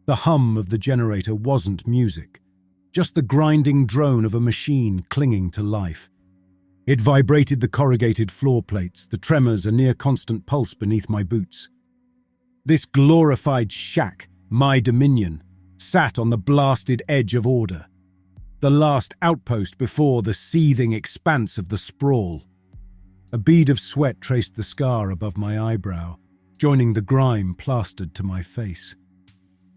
The hum of the generator wasn't music, just the grinding drone of a machine clinging to life. It vibrated the corrugated floor plates, the tremors a near-constant pulse beneath my boots. This glorified shack, my dominion, sat on the blasted edge of order, the last outpost before the seething expanse of the sprawl. A bead of sweat traced the scar above my eyebrow, joining the grime plastered to my face.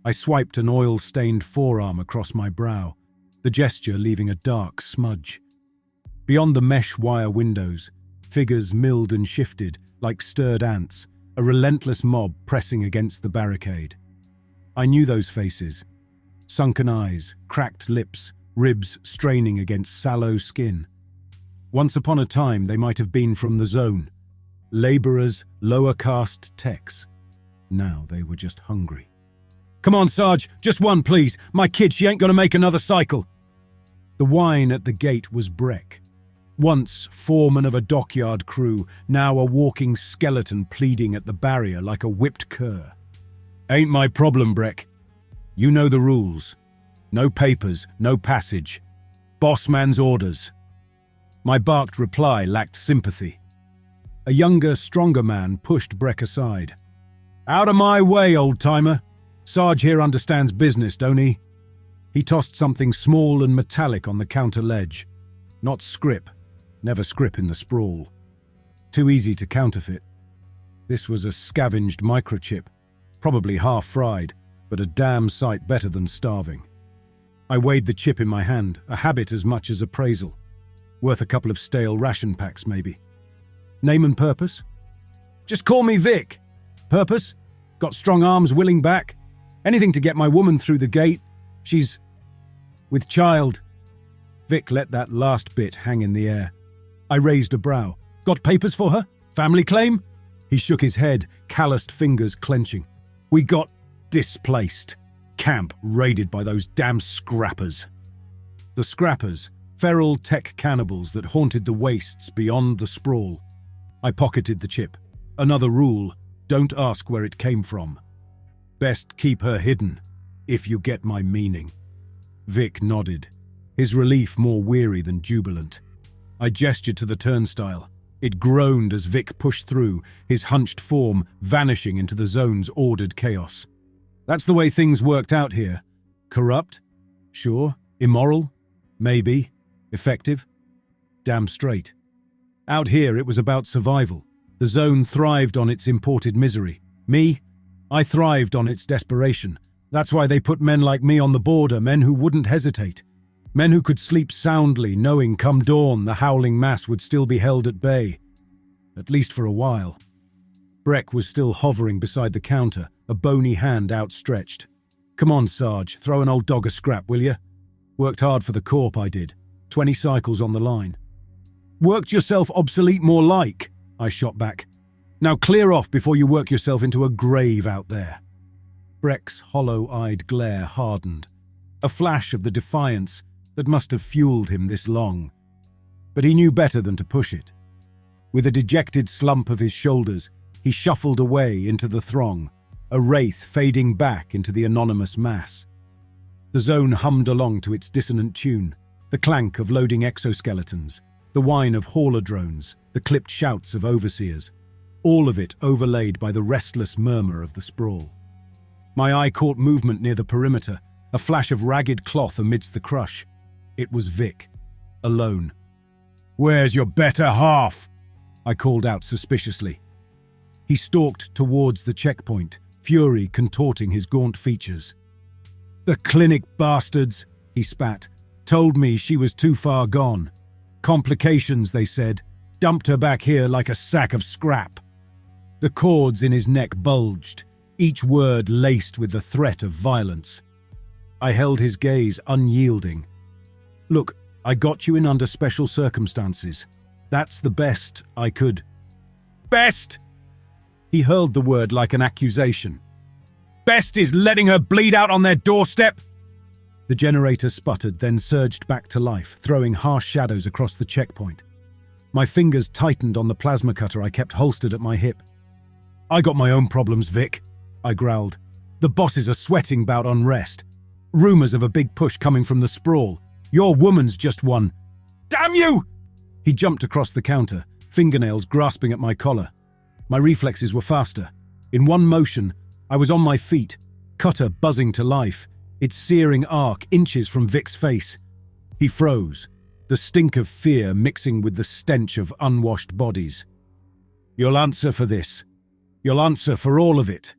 I swiped an oil-stained forearm across my brow, the gesture leaving a dark smudge. Beyond the mesh wire windows, figures milled and shifted like stirred ants, a relentless mob pressing against the barricade. I knew those faces. Sunken eyes, cracked lips, ribs straining against sallow skin. Once upon a time, they might have been from the zone. Laborers, lower caste techs. Now they were just hungry. "Come on, Sarge, just one, please. My kid, she ain't gonna make another cycle." The whine at the gate was Breck. Once foreman of a dockyard crew, now a walking skeleton pleading at the barrier like a whipped cur. "Ain't my problem, Breck. You know the rules. No papers, no passage. Boss man's orders." My barked reply lacked sympathy. A younger, stronger man pushed Breck aside. "Out of my way, old-timer. Sarge here understands business, don't he?" He tossed something small and metallic on the counter ledge. Not scrip. Never scrip in the sprawl. Too easy to counterfeit. This was a scavenged microchip, probably half-fried, but a damn sight better than starving. I weighed the chip in my hand, a habit as much as appraisal. Worth a couple of stale ration packs, maybe. Name and purpose? "Just call me Vic." "Purpose? Got strong arms, willing back. Anything to get my woman through the gate. She's with child." Vic let that last bit hang in the air. I raised a brow. "Got papers for her? Family claim?" He shook his head, calloused fingers clenching. "We got displaced. Camp raided by those damn scrappers." The scrappers, feral tech cannibals that haunted the wastes beyond the sprawl. I pocketed the chip. Another rule, don't ask where it came from. Best keep her hidden, if you get my meaning. Vic nodded, his relief more weary than jubilant. I gestured to the turnstile. It groaned as Vic pushed through, his hunched form vanishing into the zone's ordered chaos. That's the way things worked out here. Corrupt? Sure. Immoral? Maybe. Effective? Damn straight. Out here it was about survival. The zone thrived on its imported misery. Me? I thrived on its desperation. That's why they put men like me on the border, men who wouldn't hesitate. Men who could sleep soundly, knowing come dawn the howling mass would still be held at bay. At least for a while. Breck was still hovering beside the counter, a bony hand outstretched. "Come on, Sarge, throw an old dog a scrap, will you? Worked hard for the Corp, I did. 20 cycles on the line." "Worked yourself obsolete more like," I shot back. "Now clear off before you work yourself into a grave out there." Breck's hollow-eyed glare hardened, a flash of the defiance that must have fueled him this long. But he knew better than to push it. With a dejected slump of his shoulders, he shuffled away into the throng, a wraith fading back into the anonymous mass. The zone hummed along to its dissonant tune, the clank of loading exoskeletons, the whine of hauler drones, the clipped shouts of overseers, all of it overlaid by the restless murmur of the sprawl. My eye caught movement near the perimeter, a flash of ragged cloth amidst the crush. It was Vic, alone. "Where's your better half?" I called out suspiciously. He stalked towards the checkpoint, fury contorting his gaunt features. "The clinic bastards," he spat, "told me she was too far gone. Complications, they said, dumped her back here like a sack of scrap." The cords in his neck bulged, each word laced with the threat of violence. I held his gaze unyielding. "Look, I got you in under special circumstances. That's the best I could." "Best?" He hurled the word like an accusation. "Best is letting her bleed out on their doorstep?" The generator sputtered, then surged back to life, throwing harsh shadows across the checkpoint. My fingers tightened on the plasma cutter I kept holstered at my hip. "I got my own problems, Vic," I growled. The bosses are sweating about unrest. Rumors of a big push coming from the sprawl. Your woman's just won. Damn you! He jumped across the counter, fingernails grasping at my collar. My reflexes were faster. In one motion, I was on my feet, cutter buzzing to life, its searing arc inches from Vic's face. He froze, the stink of fear mixing with the stench of unwashed bodies. You'll answer for this. You'll answer for all of it.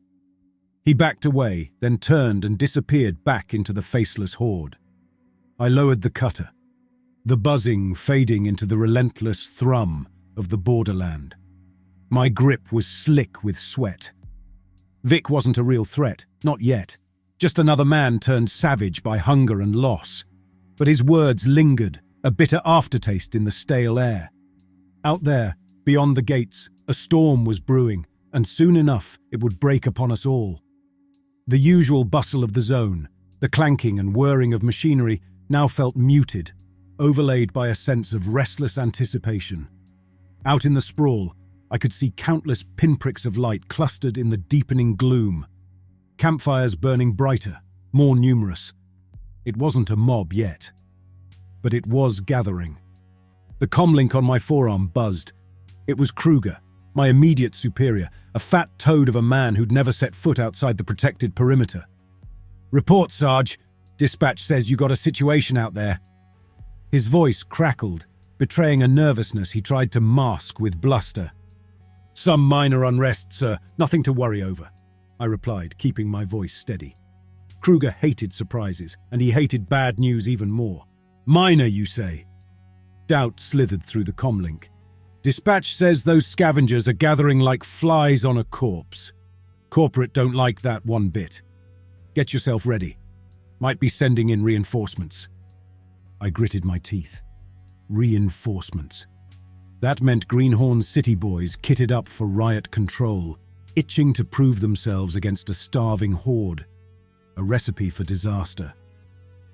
He backed away, then turned and disappeared back into the faceless horde. I lowered the cutter, the buzzing fading into the relentless thrum of the borderland. My grip was slick with sweat. Vic wasn't a real threat, not yet. Just another man turned savage by hunger and loss. But his words lingered, a bitter aftertaste in the stale air. Out there, beyond the gates, a storm was brewing, and soon enough it would break upon us all. The usual bustle of the zone, the clanking and whirring of machinery, now felt muted, overlaid by a sense of restless anticipation. Out in the sprawl, I could see countless pinpricks of light clustered in the deepening gloom. Campfires burning brighter, more numerous. It wasn't a mob yet, but it was gathering. The comlink on my forearm buzzed. It was Kruger, my immediate superior, a fat toad of a man who'd never set foot outside the protected perimeter. "Report, Sarge. Dispatch says you got a situation out there." His voice crackled, betraying a nervousness he tried to mask with bluster. "Some minor unrest, sir. Nothing to worry over," I replied, keeping my voice steady. Kruger hated surprises, and he hated bad news even more. "Minor, you say?" Doubt slithered through the comlink. "Dispatch says those scavengers are gathering like flies on a corpse. Corporate don't like that one bit. Get yourself ready. Might be sending in reinforcements." I gritted my teeth. Reinforcements. That meant Greenhorn city boys kitted up for riot control, itching to prove themselves against a starving horde. A recipe for disaster.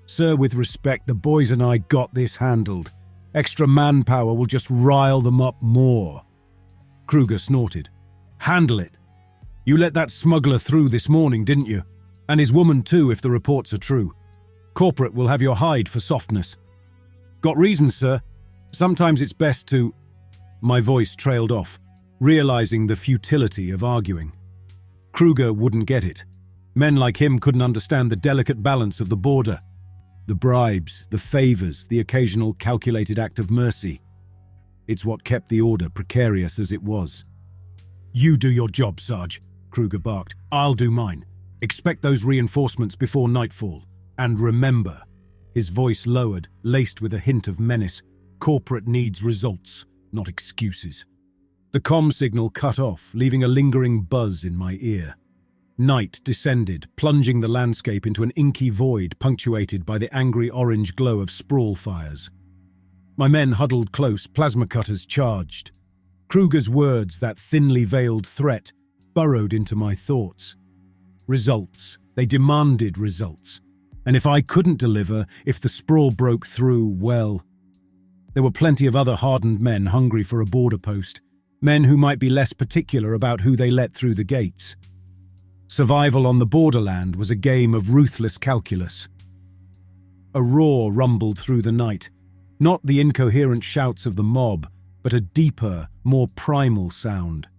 "Sir, with respect, the boys and I got this handled. Extra manpower will just rile them up more." Kruger snorted. "Handle it. You let that smuggler through this morning, didn't you? And his woman too, if the reports are true. Corporate will have your hide for softness." "Got reasons, sir. Sometimes it's best to—" My voice trailed off, realizing the futility of arguing. Kruger wouldn't get it. Men like him couldn't understand the delicate balance of the border. The bribes, the favors, the occasional calculated act of mercy. It's what kept the order precarious as it was. "You do your job, Sarge," Kruger barked. "I'll do mine. Expect those reinforcements before nightfall. And remember," his voice lowered, laced with a hint of menace, "corporate needs results, not excuses." The comm signal cut off, leaving a lingering buzz in my ear. Night descended, plunging the landscape into an inky void punctuated by the angry orange glow of sprawl fires. My men huddled close, plasma cutters charged. Kruger's words, that thinly veiled threat, burrowed into my thoughts. Results. They demanded results. And if I couldn't deliver, if the sprawl broke through, well... There were plenty of other hardened men hungry for a border post, men who might be less particular about who they let through the gates. Survival on the borderland was a game of ruthless calculus. A roar rumbled through the night, not the incoherent shouts of the mob, but a deeper, more primal sound.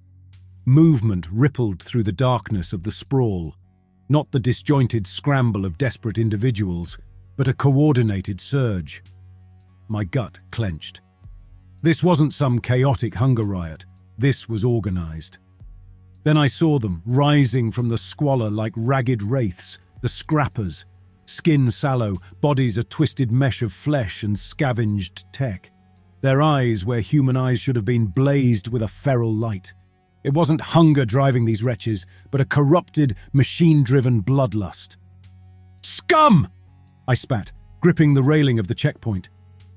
Movement rippled through the darkness of the sprawl, not the disjointed scramble of desperate individuals, but a coordinated surge. My gut clenched. This wasn't some chaotic hunger riot. This was organized. Then I saw them, rising from the squalor like ragged wraiths, the scrappers, skin sallow, bodies a twisted mesh of flesh and scavenged tech. Their eyes, where human eyes should have been, blazed with a feral light. It wasn't hunger driving these wretches, but a corrupted, machine-driven bloodlust. "Scum!" I spat, gripping the railing of the checkpoint.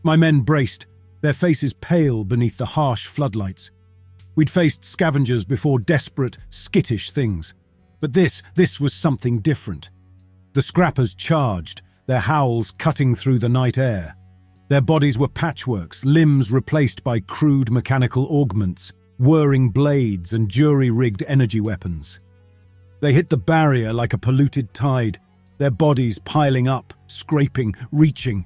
My men braced, their faces pale beneath the harsh floodlights. We'd faced scavengers before, desperate, skittish things. But this was something different. The scrappers charged, their howls cutting through the night air. Their bodies were patchworks, limbs replaced by crude mechanical augments, whirring blades and jury-rigged energy weapons. They hit the barrier like a polluted tide, their bodies piling up, scraping, reaching.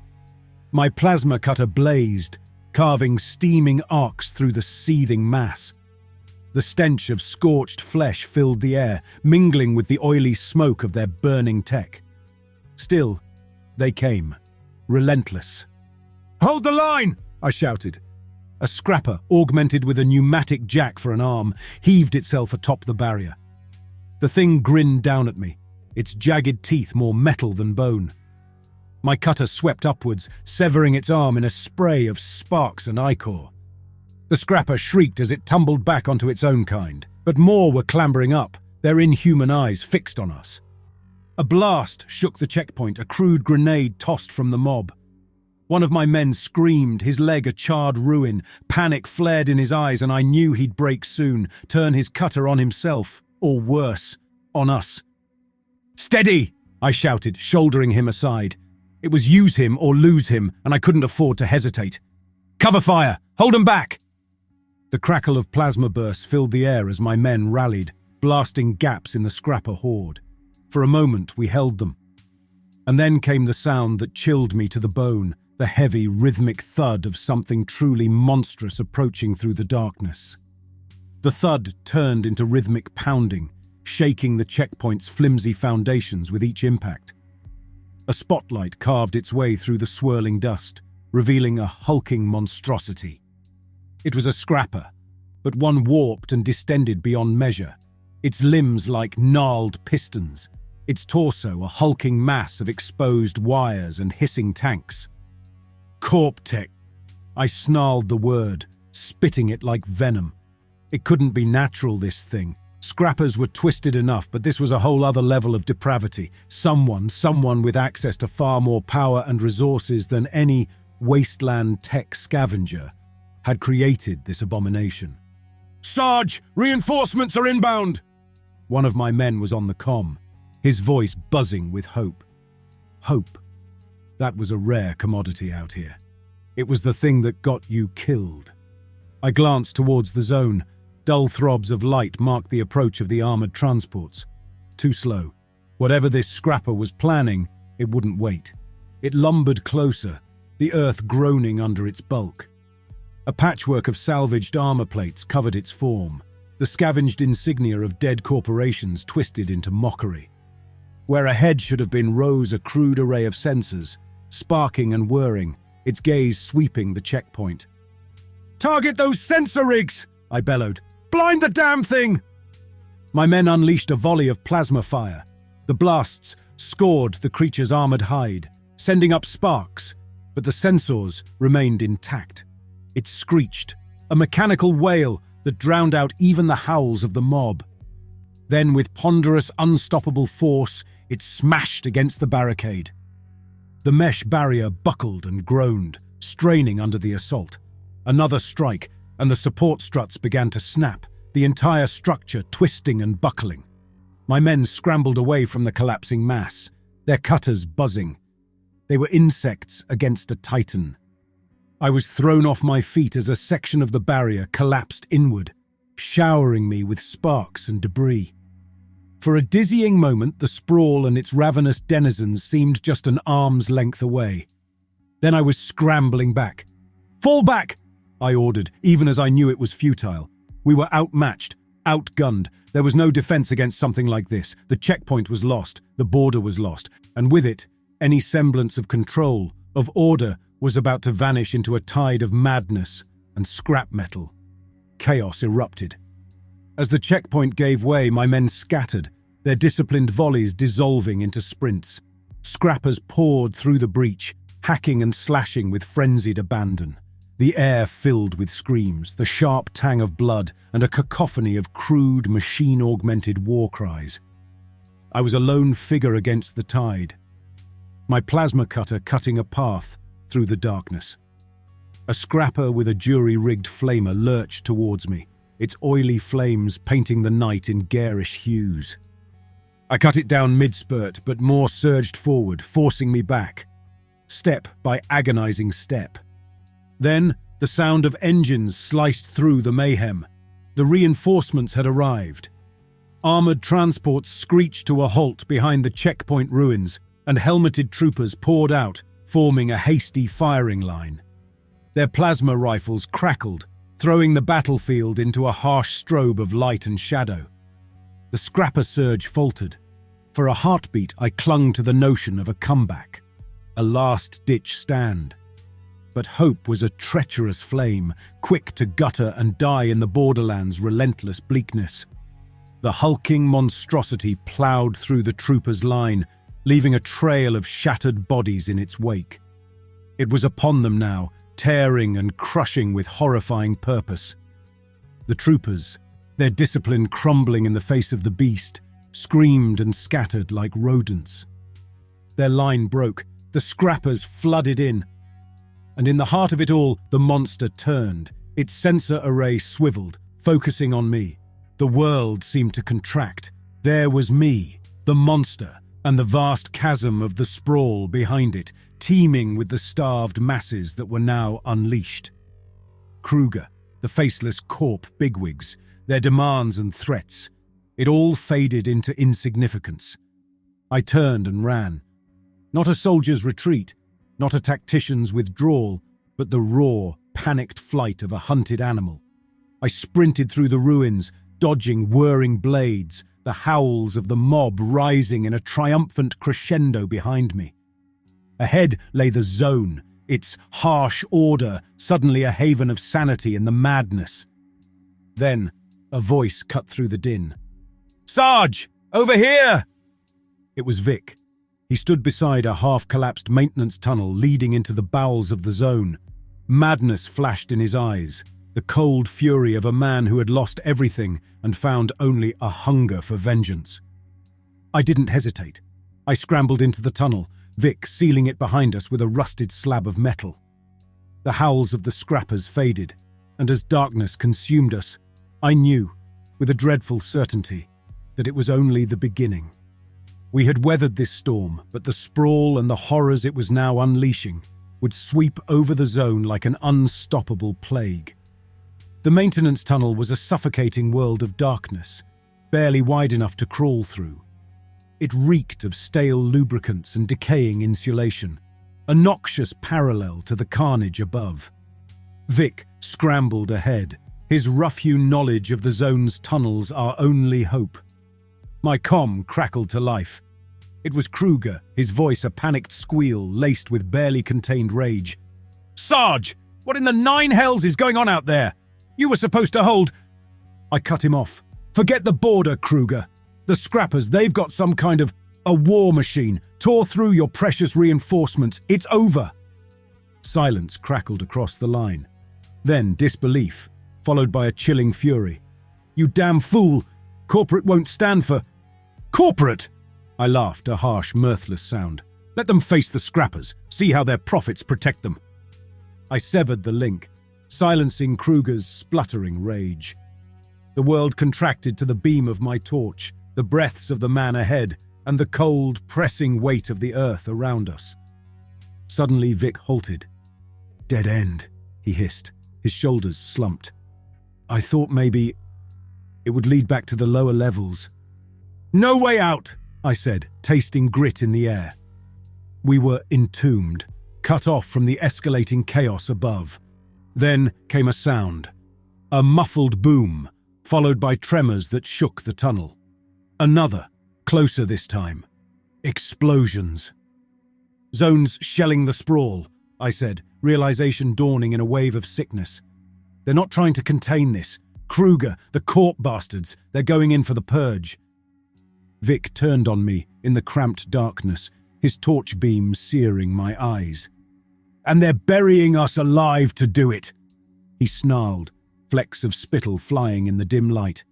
My plasma cutter blazed, carving steaming arcs through the seething mass. The stench of scorched flesh filled the air, mingling with the oily smoke of their burning tech. Still, they came, relentless. "Hold the line!" I shouted. A scrapper, augmented with a pneumatic jack for an arm, heaved itself atop the barrier. The thing grinned down at me, its jagged teeth more metal than bone. My cutter swept upwards, severing its arm in a spray of sparks and ichor. The scrapper shrieked as it tumbled back onto its own kind, but more were clambering up, their inhuman eyes fixed on us. A blast shook the checkpoint, a crude grenade tossed from the mob. One of my men screamed, his leg a charred ruin. Panic flared in his eyes, and I knew he'd break soon, turn his cutter on himself, or worse, on us. "Steady!" I shouted, shouldering him aside. It was use him or lose him, and I couldn't afford to hesitate. "Cover fire! Hold 'em back!" The crackle of plasma bursts filled the air as my men rallied, blasting gaps in the scrapper horde. For a moment, we held them. And then came the sound that chilled me to the bone, the heavy, rhythmic thud of something truly monstrous approaching through the darkness. The thud turned into rhythmic pounding, shaking the checkpoint's flimsy foundations with each impact. A spotlight carved its way through the swirling dust, revealing a hulking monstrosity. It was a scrapper, but one warped and distended beyond measure, its limbs like gnarled pistons, its torso a hulking mass of exposed wires and hissing tanks. "Corptech!" I snarled the word, spitting it like venom. It couldn't be natural, this thing. Scrappers were twisted enough, but this was a whole other level of depravity. Someone with access to far more power and resources than any wasteland tech scavenger had created this abomination. "Sarge, reinforcements are inbound!" One of my men was on the comm, his voice buzzing with hope. Hope. That was a rare commodity out here. It was the thing that got you killed. I glanced towards the zone. Dull throbs of light marked the approach of the armored transports. Too slow. Whatever this scrapper was planning, it wouldn't wait. It lumbered closer, the earth groaning under its bulk. A patchwork of salvaged armor plates covered its form, the scavenged insignia of dead corporations twisted into mockery. Where a head should have been rose a crude array of sensors, sparking and whirring, its gaze sweeping the checkpoint. "Target those sensor rigs!" I bellowed. "Blind the damn thing!" My men unleashed a volley of plasma fire. The blasts scored the creature's armored hide, sending up sparks, but the sensors remained intact. It screeched, a mechanical wail that drowned out even the howls of the mob. Then, with ponderous, unstoppable force, it smashed against the barricade. The mesh barrier buckled and groaned, straining under the assault. Another strike, and the support struts began to snap, the entire structure twisting and buckling. My men scrambled away from the collapsing mass, their cutters buzzing. They were insects against a titan. I was thrown off my feet as a section of the barrier collapsed inward, showering me with sparks and debris. For a dizzying moment, the sprawl and its ravenous denizens seemed just an arm's length away. Then I was scrambling back. "Fall back!" I ordered, even as I knew it was futile. We were outmatched, outgunned. There was no defense against something like this. The checkpoint was lost, the border was lost, and with it, any semblance of control, of order, was about to vanish into a tide of madness and scrap metal. Chaos erupted. As the checkpoint gave way, my men scattered, their disciplined volleys dissolving into sprints. Scrappers poured through the breach, hacking and slashing with frenzied abandon. The air filled with screams, the sharp tang of blood, and a cacophony of crude, machine-augmented war cries. I was a lone figure against the tide, my plasma cutter cutting a path through the darkness. A scrapper with a jury-rigged flamer lurched towards me, its oily flames painting the night in garish hues. I cut it down mid-spurt, but more surged forward, forcing me back, step by agonizing step. Then, the sound of engines sliced through the mayhem. The reinforcements had arrived. Armored transports screeched to a halt behind the checkpoint ruins, and helmeted troopers poured out, forming a hasty firing line. Their plasma rifles crackled, throwing the battlefield into a harsh strobe of light and shadow. The scrapper surge faltered. For a heartbeat, I clung to the notion of a comeback, a last-ditch stand. But hope was a treacherous flame, quick to gutter and die in the borderland's relentless bleakness. The hulking monstrosity ploughed through the troopers' line, leaving a trail of shattered bodies in its wake. It was upon them now, tearing and crushing with horrifying purpose. The troopers, their discipline crumbling in the face of the beast, screamed and scattered like rodents. Their line broke, the scrappers flooded in, and in the heart of it all, the monster turned. Its sensor array swiveled, focusing on me. The world seemed to contract. There was me, the monster, and the vast chasm of the sprawl behind it, teeming with the starved masses that were now unleashed. Kruger, the faceless corp bigwigs, their demands and threats, it all faded into insignificance. I turned and ran. Not a soldier's retreat, not a tactician's withdrawal, but the raw, panicked flight of a hunted animal. I sprinted through the ruins, dodging whirring blades, the howls of the mob rising in a triumphant crescendo behind me. Ahead lay the zone, its harsh order suddenly a haven of sanity in the madness. Then, a voice cut through the din. "Sarge! Over here!" It was Vic. He stood beside a half-collapsed maintenance tunnel leading into the bowels of the zone. Madness flashed in his eyes, the cold fury of a man who had lost everything and found only a hunger for vengeance. I didn't hesitate. I scrambled into the tunnel, Vic sealing it behind us with a rusted slab of metal. The howls of the scrappers faded, and as darkness consumed us, I knew, with a dreadful certainty, that it was only the beginning. We had weathered this storm, but the sprawl and the horrors it was now unleashing would sweep over the zone like an unstoppable plague. The maintenance tunnel was a suffocating world of darkness, barely wide enough to crawl through. It reeked of stale lubricants and decaying insulation, a noxious parallel to the carnage above. Vic scrambled ahead, his rough-hewn knowledge of the zone's tunnels our only hope. My comm crackled to life. It was Kruger, his voice a panicked squeal laced with barely contained rage. "Sarge, what in the nine hells is going on out there? You were supposed to hold—" I cut him off. "Forget the border, Kruger. The scrappers, they've got some kind of a war machine. Tore through your precious reinforcements. It's over." Silence crackled across the line. Then disbelief, followed by a chilling fury. "You damn fool! Corporate won't stand for—" "Corporate!" I laughed, a harsh, mirthless sound. "Let them face the scrappers, see how their profits protect them." I severed the link, silencing Kruger's spluttering rage. The world contracted to the beam of my torch, the breaths of the man ahead, and the cold, pressing weight of the earth around us. Suddenly Vic halted. "Dead end," he hissed, his shoulders slumped. "I thought maybe it would lead back to the lower levels." "No way out," I said, tasting grit in the air. We were entombed, cut off from the escalating chaos above. Then came a sound, a muffled boom, followed by tremors that shook the tunnel. Another, closer this time. Explosions. "Zone's shelling the sprawl," I said, realization dawning in a wave of sickness. "They're not trying to contain this. Kruger, the corp bastards, they're going in for the purge." Vic turned on me in the cramped darkness, his torch beam searing my eyes. "And they're burying us alive to do it," he snarled, flecks of spittle flying in the dim light.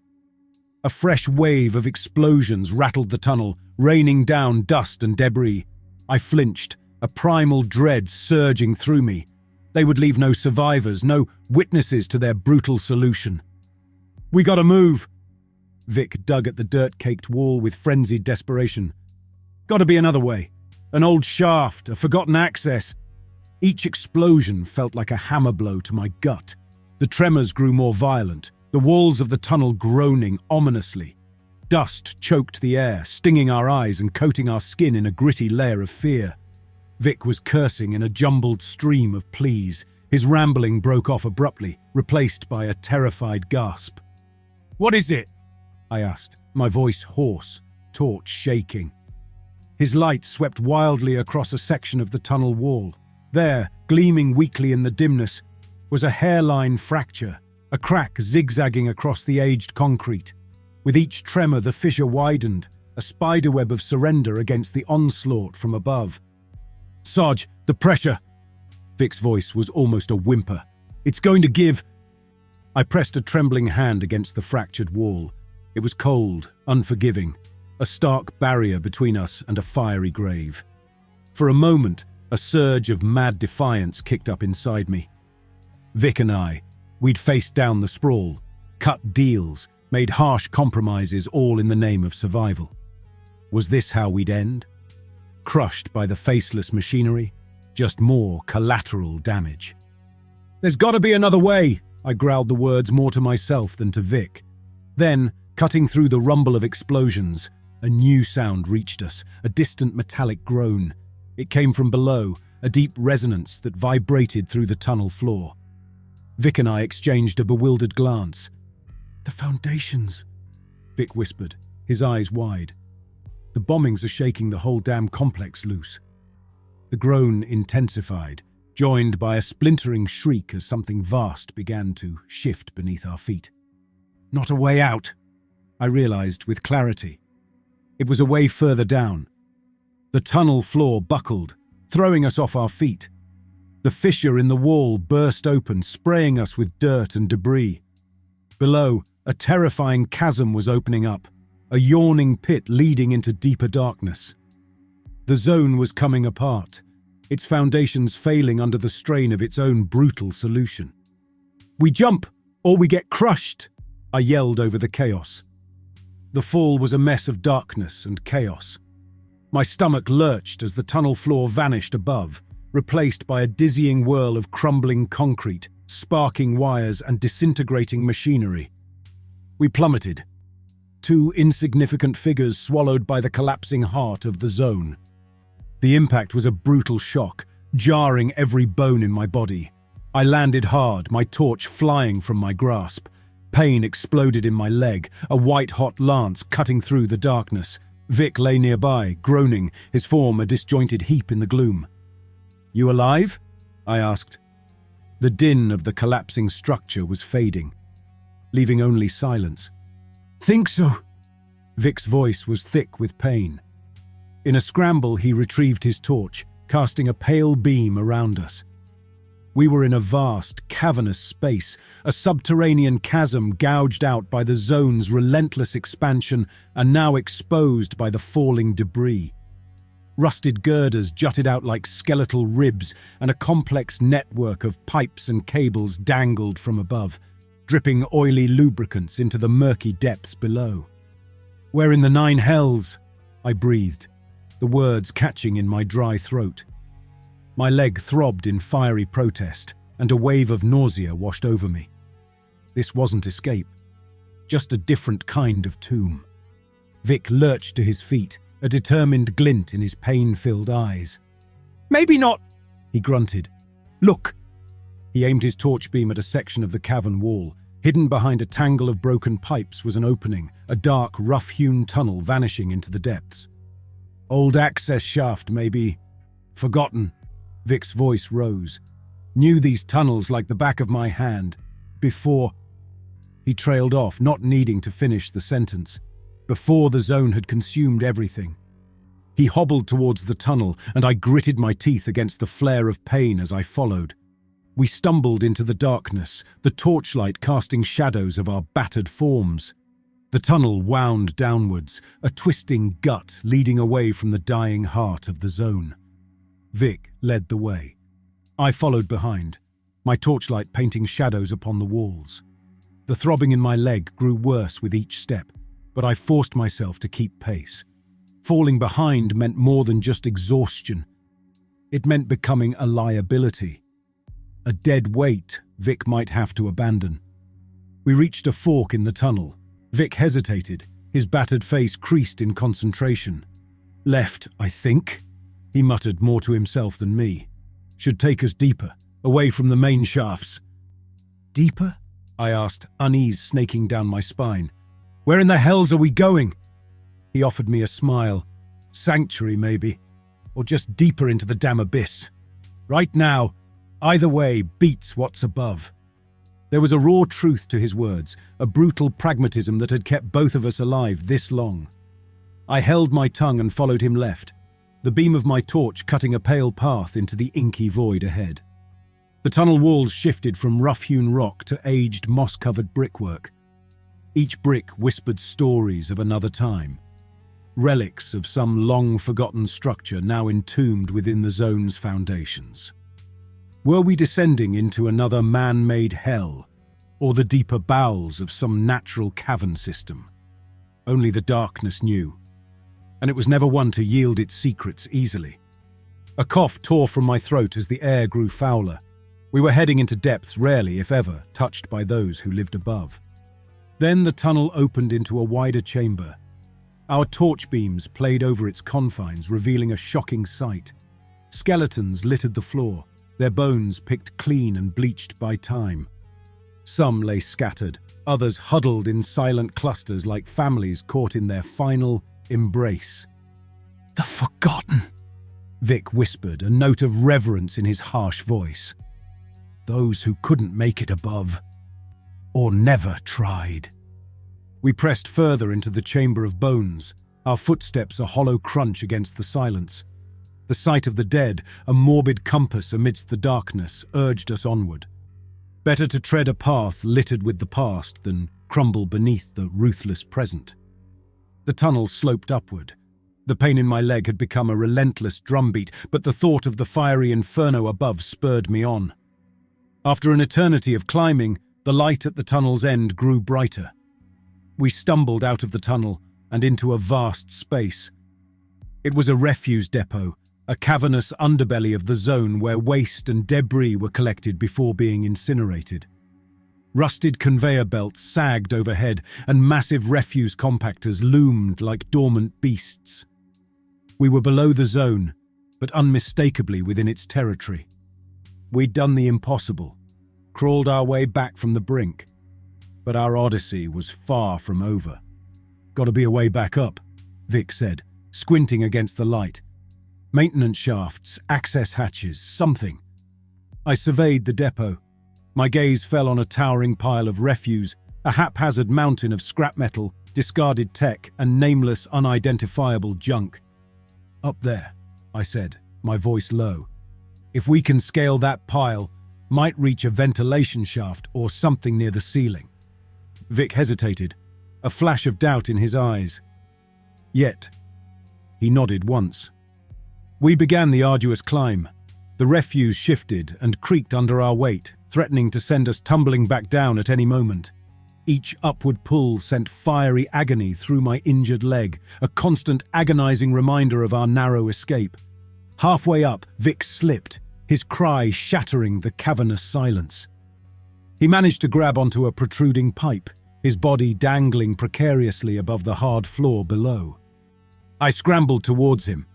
A fresh wave of explosions rattled the tunnel, raining down dust and debris. I flinched, a primal dread surging through me. They would leave no survivors, no witnesses to their brutal solution. "We gotta move." Vic dug at the dirt-caked wall with frenzied desperation. "Gotta be another way. An old shaft, a forgotten access." Each explosion felt like a hammer blow to my gut. The tremors grew more violent, the walls of the tunnel groaning ominously. Dust choked the air, stinging our eyes and coating our skin in a gritty layer of fear. Vic was cursing in a jumbled stream of pleas. His rambling broke off abruptly, replaced by a terrified gasp. "What is it?" I asked, my voice hoarse, torch shaking. His light swept wildly across a section of the tunnel wall. There, gleaming weakly in the dimness, was a hairline fracture, a crack zigzagging across the aged concrete. With each tremor, the fissure widened, a spiderweb of surrender against the onslaught from above. "Sarge, the pressure!" Vic's voice was almost a whimper. "It's going to give." I pressed a trembling hand against the fractured wall. It was cold, unforgiving, a stark barrier between us and a fiery grave. For a moment, a surge of mad defiance kicked up inside me. Vic and we'd faced down the sprawl, cut deals, made harsh compromises, all in the name of survival. Was this how we'd end? Crushed by the faceless machinery? Just more collateral damage. "There's got to be another way," I growled the words more to myself than to Vic. Then, cutting through the rumble of explosions, a new sound reached us, a distant metallic groan. It came from below, a deep resonance that vibrated through the tunnel floor. Vic and I exchanged a bewildered glance. "The foundations," Vic whispered, his eyes wide. "The bombings are shaking the whole damn complex loose." The groan intensified, joined by a splintering shriek as something vast began to shift beneath our feet. Not a way out, I realized with clarity. It was a way further down. The tunnel floor buckled, throwing us off our feet. The fissure in the wall burst open, spraying us with dirt and debris. Below, a terrifying chasm was opening up, a yawning pit leading into deeper darkness. The zone was coming apart, its foundations failing under the strain of its own brutal solution. "We jump, or we get crushed!" I yelled over the chaos. The fall was a mess of darkness and chaos. My stomach lurched as the tunnel floor vanished above, replaced by a dizzying whirl of crumbling concrete, sparking wires and disintegrating machinery. We plummeted, two insignificant figures swallowed by the collapsing heart of the zone. The impact was a brutal shock, jarring every bone in my body. I landed hard, my torch flying from my grasp. Pain exploded in my leg, a white-hot lance cutting through the darkness. Vic lay nearby, groaning, his form a disjointed heap in the gloom. "You alive?" I asked. The din of the collapsing structure was fading, leaving only silence. "Think so." Vic's voice was thick with pain. In a scramble, he retrieved his torch, casting a pale beam around us. We were in a vast, cavernous space, a subterranean chasm gouged out by the zone's relentless expansion and now exposed by the falling debris. Rusted girders jutted out like skeletal ribs, and a complex network of pipes and cables dangled from above, dripping oily lubricants into the murky depths below. "Where in the nine hells?" I breathed, the words catching in my dry throat. My leg throbbed in fiery protest, and a wave of nausea washed over me. This wasn't escape, just a different kind of tomb. Vic lurched to his feet, a determined glint in his pain-filled eyes. "Maybe not," he grunted. "Look!" He aimed his torch beam at a section of the cavern wall. Hidden behind a tangle of broken pipes was an opening, a dark, rough-hewn tunnel vanishing into the depths. "Old access shaft, maybe. Forgotten." Vic's voice rose. "Knew these tunnels like the back of my hand. Before..." He trailed off, not needing to finish the sentence. Before the zone had consumed everything. He hobbled towards the tunnel, and I gritted my teeth against the flare of pain as I followed. We stumbled into the darkness, the torchlight casting shadows of our battered forms. The tunnel wound downwards, a twisting gut leading away from the dying heart of the zone. Vic led the way. I followed behind, my torchlight painting shadows upon the walls. The throbbing in my leg grew worse with each step, but I forced myself to keep pace. Falling behind meant more than just exhaustion. It meant becoming a liability. A dead weight Vic might have to abandon. We reached a fork in the tunnel. Vic hesitated, His battered face creased in concentration. "Left, I think," he muttered more to himself than me. "Should take us deeper, away from the main shafts." "Deeper?" I asked, unease snaking down my spine. "Where in the hells are we going?" He offered me a smile. "Sanctuary, maybe. Or just deeper into the damn abyss. Right now, either way beats what's above." There was a raw truth to his words, a brutal pragmatism that had kept both of us alive this long. I held my tongue and followed him left, the beam of my torch cutting a pale path into the inky void ahead. The tunnel walls shifted from rough-hewn rock to aged, moss-covered brickwork. Each brick whispered stories of another time, relics of some long-forgotten structure now entombed within the zone's foundations. Were we descending into another man-made hell, or the deeper bowels of some natural cavern system? Only the darkness knew, and it was never one to yield its secrets easily. A cough tore from my throat as the air grew fouler. We were heading into depths rarely, if ever, touched by those who lived above. Then the tunnel opened into a wider chamber. Our torch beams played over its confines, revealing a shocking sight. Skeletons littered the floor, their bones picked clean and bleached by time. Some lay scattered, others huddled in silent clusters like families caught in their final embrace. "The Forgotten," Vic whispered, a note of reverence in his harsh voice. "Those who couldn't make it above, or never tried." We pressed further into the chamber of bones, our footsteps a hollow crunch against the silence. The sight of the dead, a morbid compass amidst the darkness, urged us onward. Better to tread a path littered with the past than crumble beneath the ruthless present. The tunnel sloped upward. The pain in my leg had become a relentless drumbeat, but the thought of the fiery inferno above spurred me on. After an eternity of climbing, the light at the tunnel's end grew brighter. We stumbled out of the tunnel and into a vast space. It was a refuse depot, a cavernous underbelly of the zone where waste and debris were collected before being incinerated. Rusted conveyor belts sagged overhead, and massive refuse compactors loomed like dormant beasts. We were below the zone, but unmistakably within its territory. We'd done the impossible, crawled our way back from the brink. But our odyssey was far from over. "Gotta be a way back up," Vic said, squinting against the light. "Maintenance shafts, access hatches, something." I surveyed the depot. My gaze fell on a towering pile of refuse, a haphazard mountain of scrap metal, discarded tech, and nameless, unidentifiable junk. "Up there," I said, my voice low. "If we can scale that pile, might reach a ventilation shaft or something near the ceiling." Vic hesitated, a flash of doubt in his eyes. "Yet." He nodded once. We began the arduous climb. The refuse shifted and creaked under our weight, threatening to send us tumbling back down at any moment. Each upward pull sent fiery agony through my injured leg, a constant agonizing reminder of our narrow escape. Halfway up, Vic slipped, his cry shattering the cavernous silence. He managed to grab onto a protruding pipe, his body dangling precariously above the hard floor below. I scrambled towards him,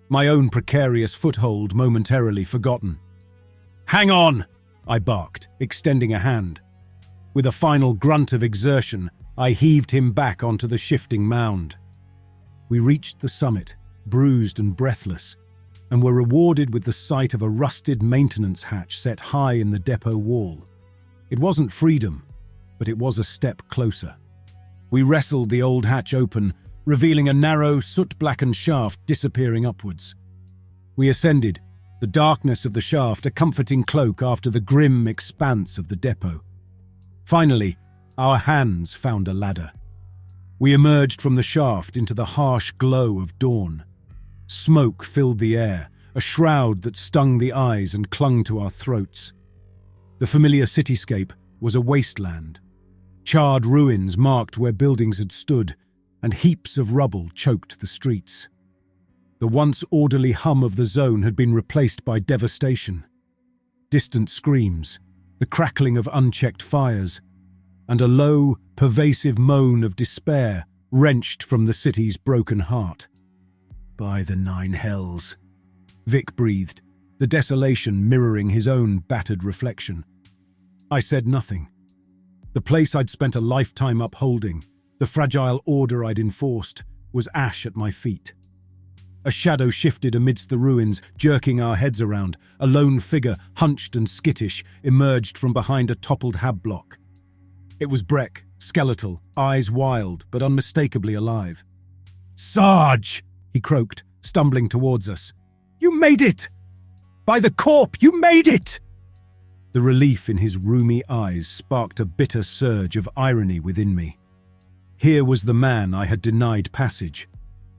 my own precarious foothold momentarily forgotten. "Hang on!" I barked, extending a hand. With a final grunt of exertion, I heaved him back onto the shifting mound. We reached the summit, bruised and breathless, and were rewarded with the sight of a rusted maintenance hatch set high in the depot wall. It wasn't freedom, but it was a step closer. We wrestled the old hatch open, revealing a narrow, soot-blackened shaft disappearing upwards. We ascended, the darkness of the shaft a comforting cloak after the grim expanse of the depot. Finally, our hands found a ladder. We emerged from the shaft into the harsh glow of dawn. Smoke filled the air, a shroud that stung the eyes and clung to our throats. The familiar cityscape was a wasteland. Charred ruins marked where buildings had stood, and heaps of rubble choked the streets. The once orderly hum of the zone had been replaced by devastation. Distant screams, the crackling of unchecked fires, and a low, pervasive moan of despair wrenched from the city's broken heart. "By the nine hells," Vic breathed, the desolation mirroring his own battered reflection. I said nothing. The place I'd spent a lifetime upholding, the fragile order I'd enforced, was ash at my feet. A shadow shifted amidst the ruins, jerking our heads around. A lone figure, hunched and skittish, emerged from behind a toppled hab block. It was Breck, skeletal, eyes wild but unmistakably alive. "Sarge!" he croaked, stumbling towards us. "You made it! By the corp, you made it!" The relief in his rheumy eyes sparked a bitter surge of irony within me. Here was the man I had denied passage,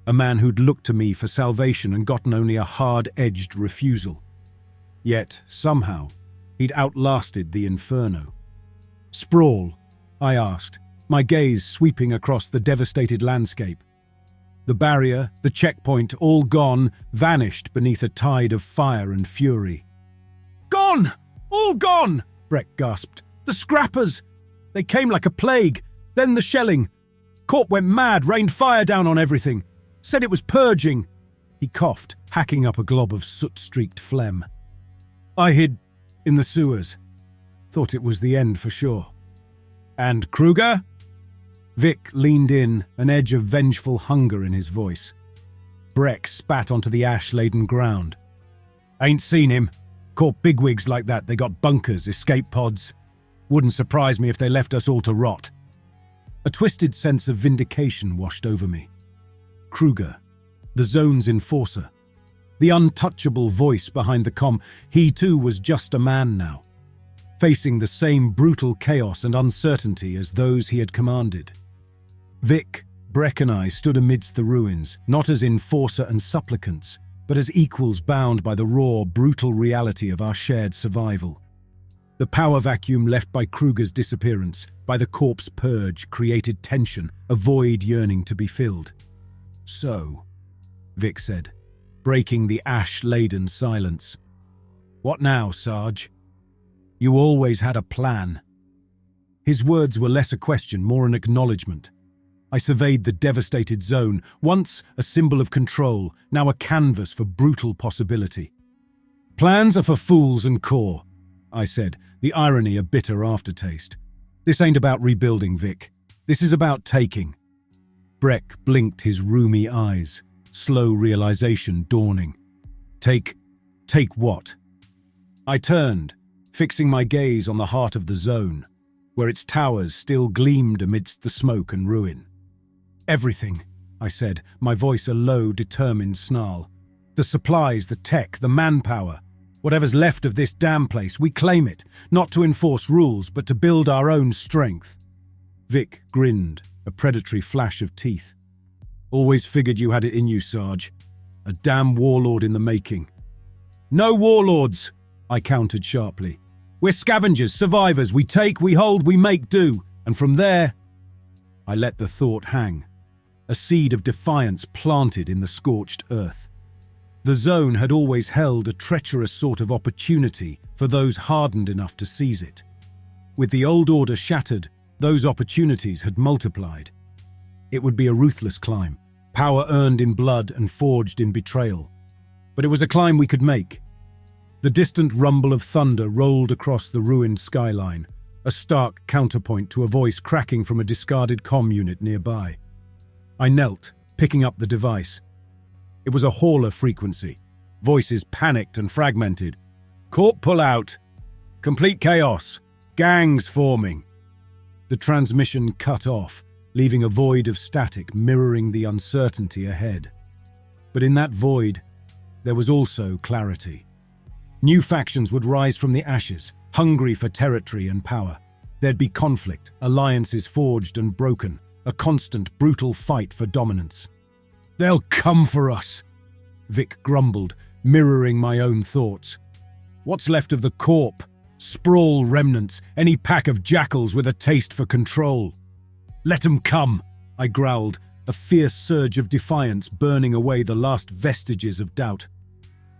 a man who'd looked to me for salvation and gotten only a hard-edged refusal. Yet, somehow, he'd outlasted the inferno. "Sprawl?" I asked, my gaze sweeping across the devastated landscape. The barrier, the checkpoint, all gone, vanished beneath a tide of fire and fury. "Gone! All gone!" Breck gasped. "The scrappers! They came like a plague, then the shelling. Corp went mad, rained fire down on everything. Said it was purging." He coughed, hacking up a glob of soot-streaked phlegm. "I hid in the sewers. Thought it was the end for sure." "And Kruger?" Vic leaned in, an edge of vengeful hunger in his voice. Breck spat onto the ash-laden ground. "Ain't seen him. Corp bigwigs like that, they got bunkers, escape pods. Wouldn't surprise me if they left us all to rot." A twisted sense of vindication washed over me. Kruger, the zone's enforcer, the untouchable voice behind the comm, he too was just a man now, facing the same brutal chaos and uncertainty as those he had commanded. Vic, Breck and I stood amidst the ruins, not as enforcer and supplicants, but as equals bound by the raw, brutal reality of our shared survival. The power vacuum left by Kruger's disappearance, by the corpse purge, created tension, a void yearning to be filled. "So," Vic said, breaking the ash-laden silence. "What now, Sarge? You always had a plan." His words were less a question, more an acknowledgement. I surveyed the devastated zone, once a symbol of control, now a canvas for brutal possibility. "Plans are for fools and core," I said, the irony a bitter aftertaste. "This ain't about rebuilding, Vic. This is about taking." Breck blinked his rheumy eyes, slow realization dawning. Take what?" I turned, fixing my gaze on the heart of the zone, where its towers still gleamed amidst the smoke and ruin. "Everything," I said, my voice a low, determined snarl. "The supplies, the tech, the manpower. Whatever's left of this damn place, we claim it, not to enforce rules, but to build our own strength." Vic grinned, a predatory flash of teeth. "Always figured you had it in you, Sarge. A damn warlord in the making." "No warlords," I countered sharply. "We're scavengers, survivors. We take, we hold, we make do. And from there..." I let the thought hang, a seed of defiance planted in the scorched earth. The zone had always held a treacherous sort of opportunity for those hardened enough to seize it. With the old order shattered, those opportunities had multiplied. It would be a ruthless climb, power earned in blood and forged in betrayal. But it was a climb we could make. The distant rumble of thunder rolled across the ruined skyline, a stark counterpoint to a voice cracking from a discarded comm unit nearby. I knelt, picking up the device. It was a hauler frequency, voices panicked and fragmented. "Corp pull out. Complete chaos. Gangs forming." The transmission cut off, leaving a void of static mirroring the uncertainty ahead. But in that void, there was also clarity. New factions would rise from the ashes, hungry for territory and power. There'd be conflict, alliances forged and broken, a constant, brutal fight for dominance. "They'll come for us," Vic grumbled, mirroring my own thoughts. "What's left of the corp? Sprawl remnants, any pack of jackals with a taste for control." "Let 'em come," I growled, a fierce surge of defiance burning away the last vestiges of doubt.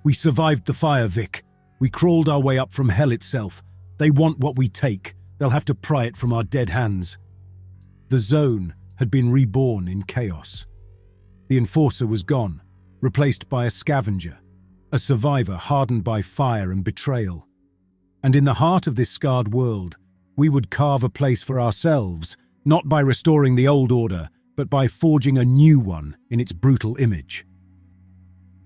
"We survived the fire, Vic. We crawled our way up from hell itself. They want what we take. They'll have to pry it from our dead hands." The zone, had been reborn in chaos. The enforcer was gone, replaced by a scavenger, a survivor hardened by fire and betrayal. And in the heart of this scarred world, we would carve a place for ourselves, not by restoring the old order, but by forging a new one in its brutal image.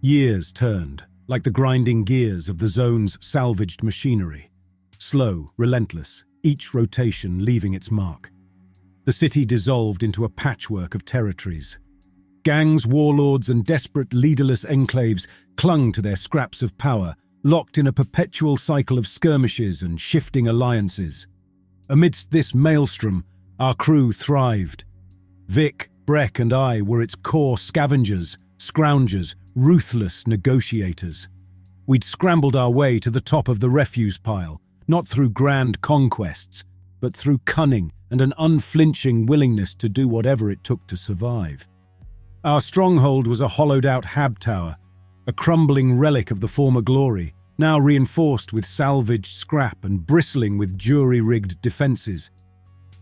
Years turned, like the grinding gears of the zone's salvaged machinery. Slow, relentless, each rotation leaving its mark. The city dissolved into a patchwork of territories. Gangs, warlords, and desperate leaderless enclaves clung to their scraps of power, locked in a perpetual cycle of skirmishes and shifting alliances. Amidst this maelstrom, our crew thrived. Vic, Breck, and I were its core scavengers, scroungers, ruthless negotiators. We'd scrambled our way to the top of the refuse pile, not through grand conquests, but through cunning and an unflinching willingness to do whatever it took to survive. Our stronghold was a hollowed-out hab tower, a crumbling relic of the former glory, now reinforced with salvaged scrap and bristling with jury-rigged defences.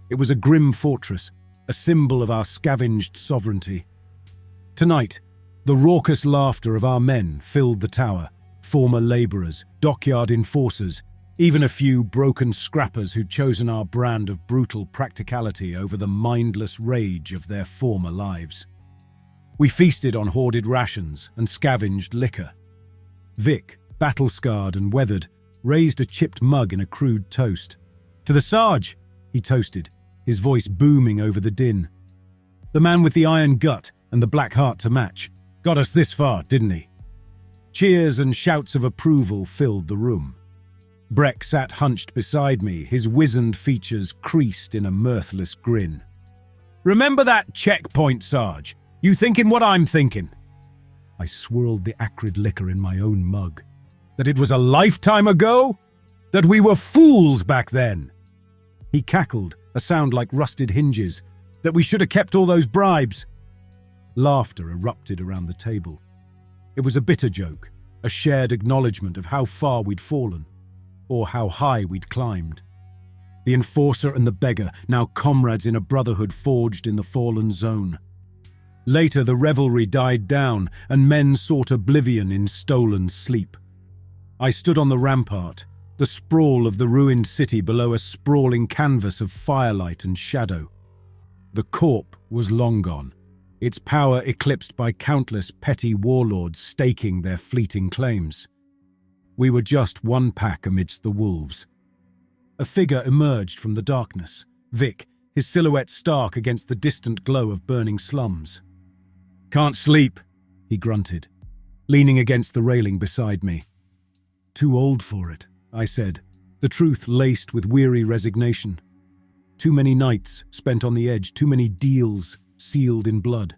It was a grim fortress, a symbol of our scavenged sovereignty. Tonight, the raucous laughter of our men filled the tower, former labourers, dockyard enforcers, even a few broken scrappers who'd chosen our brand of brutal practicality over the mindless rage of their former lives. We feasted on hoarded rations and scavenged liquor. Vic, battle-scarred and weathered, raised a chipped mug in a crude toast. "To the Sarge!" he toasted, his voice booming over the din. The man with the iron gut and the black heart to match got us this far, didn't he? Cheers and shouts of approval filled the room. Breck sat hunched beside me, his wizened features creased in a mirthless grin. "Remember that checkpoint, Sarge? You thinking what I'm thinking?" I swirled the acrid liquor in my own mug. That it was a lifetime ago? That we were fools back then? He cackled, a sound like rusted hinges. That we should have kept all those bribes. Laughter erupted around the table. It was a bitter joke, a shared acknowledgement of how far we'd fallen, or how high we'd climbed. The enforcer and the beggar, now comrades in a brotherhood forged in the fallen zone. Later the revelry died down, and men sought oblivion in stolen sleep. I stood on the rampart, the sprawl of the ruined city below a sprawling canvas of firelight and shadow. The corp was long gone, its power eclipsed by countless petty warlords staking their fleeting claims. We were just one pack amidst the wolves. A figure emerged from the darkness, Vic, his silhouette stark against the distant glow of burning slums. "Can't sleep," he grunted, leaning against the railing beside me. "Too old for it," I said, the truth laced with weary resignation. Too many nights spent on the edge, too many deals sealed in blood.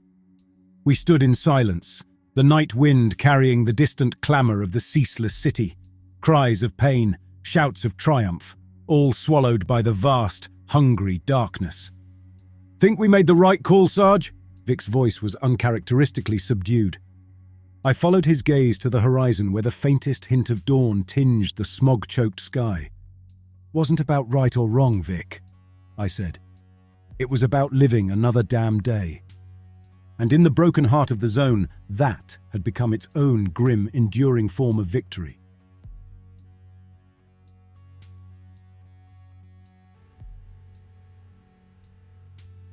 We stood in silence, the night wind carrying the distant clamour of the ceaseless city, cries of pain, shouts of triumph, all swallowed by the vast, hungry darkness. "Think we made the right call, Sarge?" Vic's voice was uncharacteristically subdued. I followed his gaze to the horizon where the faintest hint of dawn tinged the smog-choked sky. "Wasn't about right or wrong, Vic," I said. "It was about living another damn day." And in the broken heart of the zone, that had become its own grim, enduring form of victory.